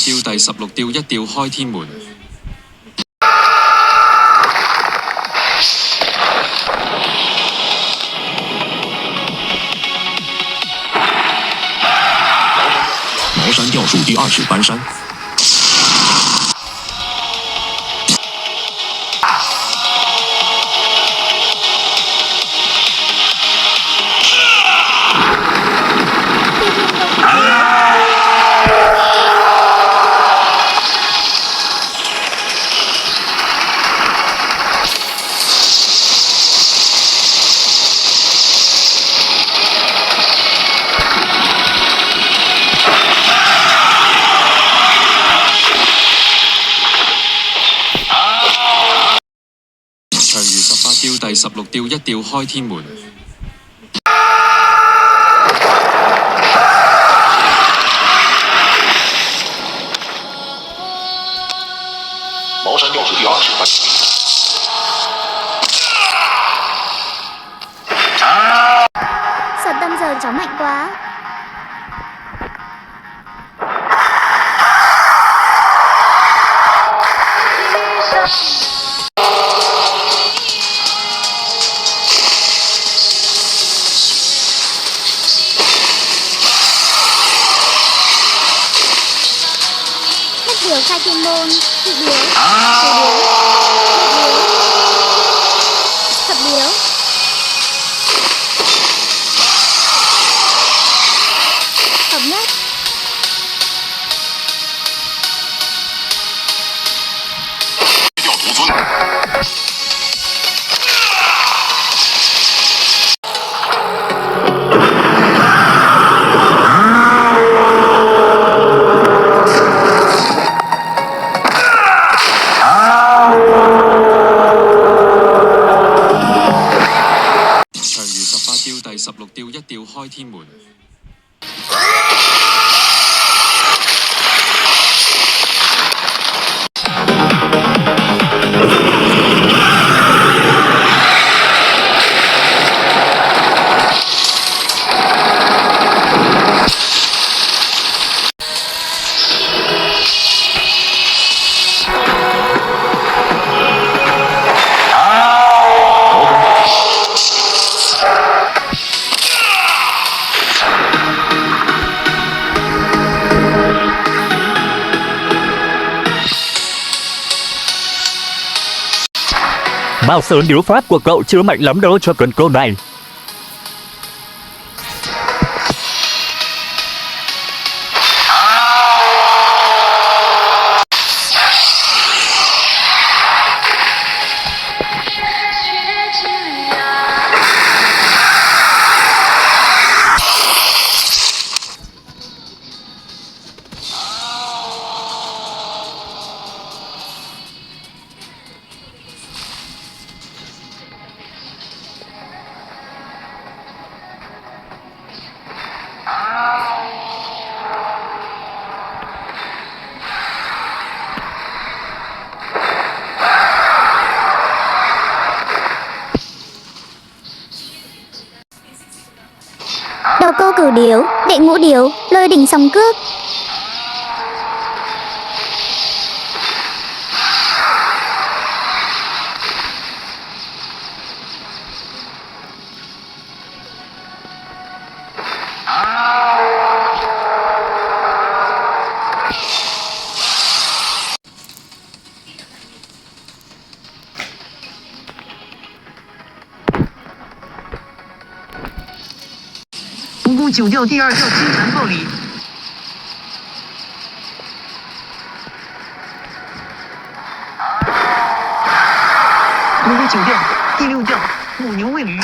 雕第16雕一吊開天門。茅山吊术第20搬山。長如18雕第16雕一吊開天門。茅山吊术第20搬。Sợ tâm giờ cháu mạnh quá. Hết điều khai thiên môn, thị điếu, thập điếu, hợp nhất.吊徒尊。長如18雕第16雕一吊開天門。Mao Sơn điếu pháp của cậu chưa mạnh lắm đâu cho cần câu này. Đầu câu cửu điếu, đệ ngũ điếu, lôi đỉnh song cước.蜈蚣9调第2调金蝉奏礼。蜈蚣9调第6调母牛喂驴。